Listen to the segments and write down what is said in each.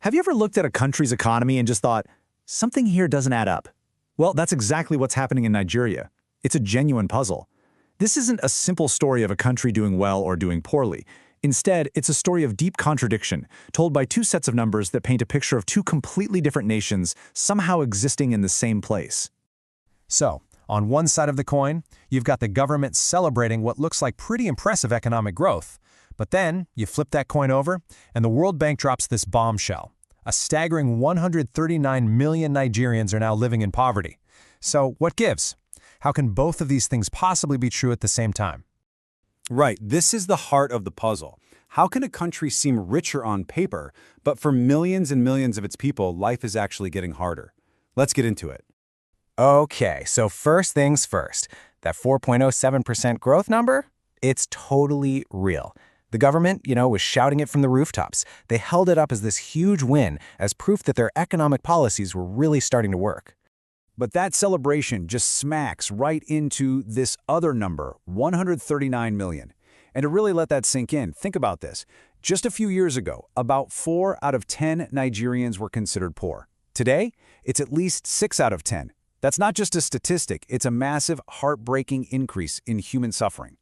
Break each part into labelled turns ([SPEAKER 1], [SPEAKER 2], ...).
[SPEAKER 1] Have you ever looked at a country's economy and just thought, something here doesn't add up? Well, that's exactly what's happening in Nigeria. It's a genuine puzzle. This isn't a simple story of a country doing well or doing poorly. Instead, it's a story of deep contradiction, told by two sets of numbers that paint a picture of two completely different nations somehow existing in the same place.
[SPEAKER 2] So, on one side of the coin, you've got the government celebrating what looks like pretty impressive economic growth. But then, you flip that coin over, and the World Bank drops this bombshell. A staggering 139 million Nigerians are now living in poverty. So, what gives? How can both of these things possibly be true at the same time?
[SPEAKER 3] Right, this is the heart of the puzzle. How can a country seem richer on paper, but for millions and millions of its people, life is actually getting harder? Let's get into it.
[SPEAKER 2] Okay, so first things first. That 4.07% growth number? It's totally real. The government, was shouting it from the rooftops. They held it up as this huge win, as proof that their economic policies were really starting to work.
[SPEAKER 3] But that celebration just smacks right into this other number, 139 million. And to really let that sink in, think about this. Just a few years ago, about 4 out of 10 Nigerians were considered poor. Today, it's at least 6 out of 10. That's not just a statistic, it's a massive, heartbreaking increase in human suffering.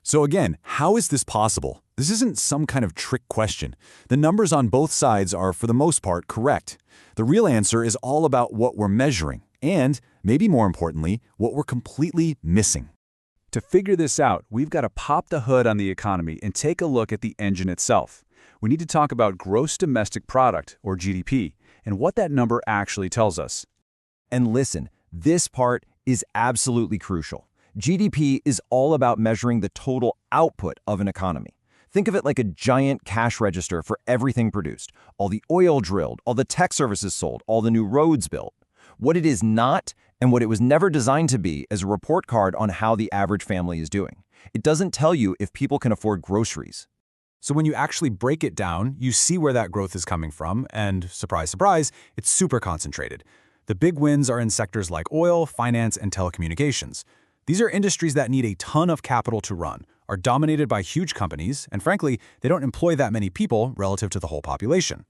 [SPEAKER 1] So again, how is this possible? This isn't some kind of trick question. The numbers on both sides are, for the most part, correct. The real answer is all about what we're measuring, and, maybe more importantly, what we're completely missing.
[SPEAKER 3] To figure this out, we've got to pop the hood on the economy and take a look at the engine itself. We need to talk about gross domestic product, or GDP, and what that number actually tells us.
[SPEAKER 4] And listen, this part is absolutely crucial. GDP is all about measuring the total output of an economy. Think of it like a giant cash register for everything produced, all the oil drilled, all the tech services sold, all the new roads built. What it is not, and what it was never designed to be, is a report card on how the average family is doing. It doesn't tell you if people can afford groceries.
[SPEAKER 3] So when you actually break it down, you see where that growth is coming from, and surprise, surprise, it's super concentrated. The big wins are in sectors like oil, finance, and telecommunications. These are industries that need a ton of capital to run, are dominated by huge companies, and frankly, they don't employ that many people relative to the whole population.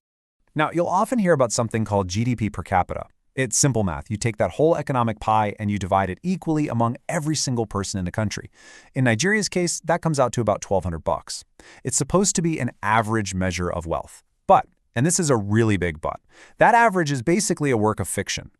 [SPEAKER 2] Now, you'll often hear about something called GDP per capita. It's simple math. You take that whole economic pie and you divide it equally among every single person in the country. In Nigeria's case, that comes out to about $1,200. It's supposed to be an average measure of wealth. But, and this is a really big but, that average is basically a work of fiction.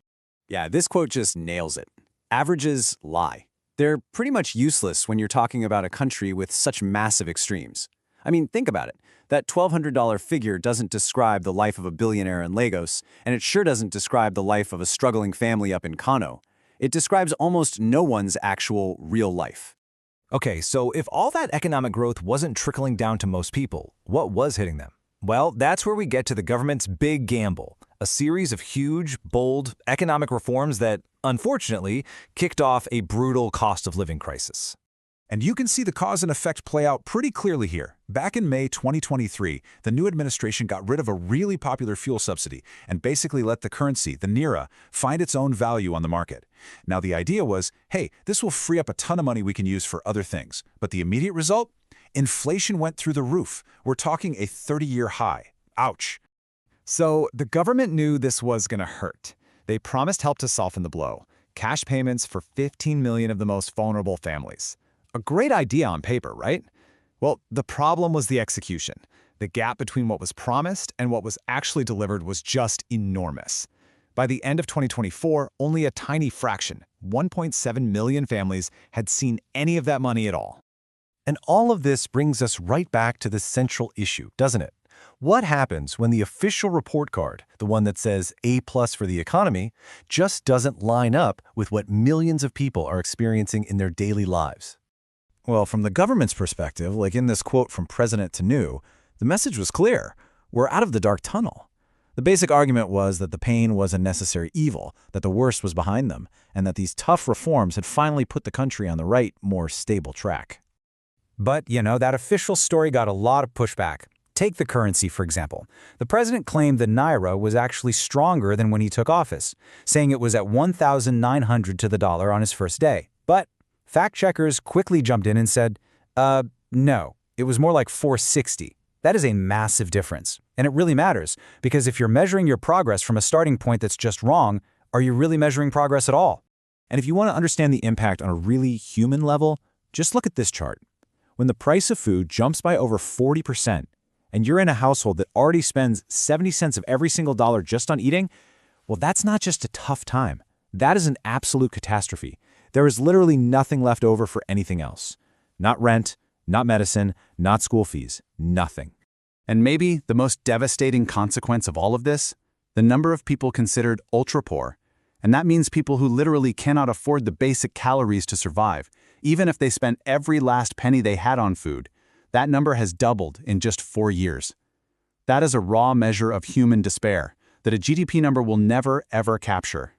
[SPEAKER 3] Yeah, this quote just nails it. Averages lie. They're pretty much useless when you're talking about a country with such massive extremes. I mean, think about it. That $1,200 figure doesn't describe the life of a billionaire in Lagos, and it sure doesn't describe the life of a struggling family up in Kano. It describes almost no one's actual real life.
[SPEAKER 2] Okay, so if all that economic growth wasn't trickling down to most people, what was hitting them? Well, that's where we get to the government's big gamble, a series of huge, bold economic reforms that, unfortunately, kicked off a brutal cost of living crisis.
[SPEAKER 1] And you can see the cause and effect play out pretty clearly here. Back in May 2023, the new administration got rid of a really popular fuel subsidy and basically let the currency, the Naira, find its own value on the market. Now the idea was, hey, this will free up a ton of money we can use for other things. But the immediate result? Inflation went through the roof. We're talking a 30-year high. Ouch.
[SPEAKER 5] So the government knew this was going to hurt. They promised help to soften the blow. Cash payments for 15 million of the most vulnerable families. A great idea on paper, right? Well, the problem was the execution. The gap between what was promised and what was actually delivered was just enormous. By the end of 2024, only a tiny fraction, 1.7 million families, had seen any of that money at all.
[SPEAKER 2] And all of this brings us right back to the central issue, doesn't it? What happens when the official report card, the one that says A+ for the economy, just doesn't line up with what millions of people are experiencing in their daily lives?
[SPEAKER 1] Well, from the government's perspective, like in this quote from President Tinubu, the message was clear. We're out of the dark tunnel. The basic argument was that the pain was a necessary evil, that the worst was behind them, and that these tough reforms had finally put the country on the right, more stable track.
[SPEAKER 3] But, that official story got a lot of pushback. Take the currency, for example. The president claimed the Naira was actually stronger than when he took office, saying it was at 1,900 to the dollar on his first day. But fact checkers quickly jumped in and said, no, it was more like 460. That is a massive difference. And it really matters, because if you're measuring your progress from a starting point that's just wrong, are you really measuring progress at all?
[SPEAKER 1] And if you want to understand the impact on a really human level, just look at this chart. When the price of food jumps by over 40%, and you're in a household that already spends 70 cents of every single dollar just on eating, well, that's not just a tough time. That is an absolute catastrophe. There is literally nothing left over for anything else. Not rent, not medicine, not school fees, nothing.
[SPEAKER 3] And maybe the most devastating consequence of all of this, the number of people considered ultra-poor. And that means people who literally cannot afford the basic calories to survive, even if they spent every last penny they had on food. That number has doubled in just 4 years. That is a raw measure of human despair that a GDP number will never, ever capture.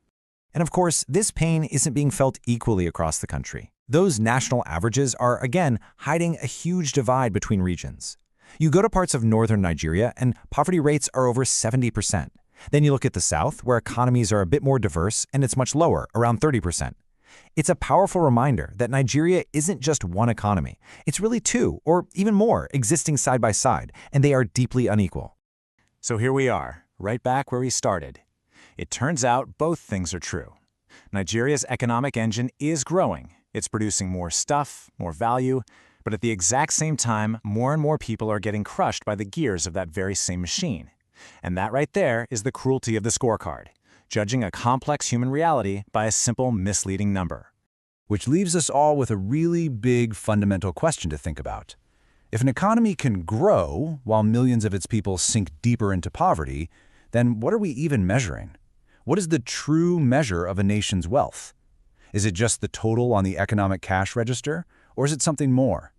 [SPEAKER 2] And of course, this pain isn't being felt equally across the country. Those national averages are, again, hiding a huge divide between regions. You go to parts of northern Nigeria, and poverty rates are over 70%. Then you look at the south, where economies are a bit more diverse, and it's much lower, around 30%. It's a powerful reminder that Nigeria isn't just one economy. It's really two, or even more, existing side by side, and they are deeply unequal.
[SPEAKER 5] So here we are, right back where we started. It turns out both things are true. Nigeria's economic engine is growing. It's producing more stuff, more value, but at the exact same time, more and more people are getting crushed by the gears of that very same machine. And that right there is the cruelty of the scorecard, judging a complex human reality by a simple, misleading number.
[SPEAKER 3] Which leaves us all with a really big fundamental question to think about. If an economy can grow while millions of its people sink deeper into poverty, then what are we even measuring? What is the true measure of a nation's wealth? Is it just the total on the economic cash register, or is it something more?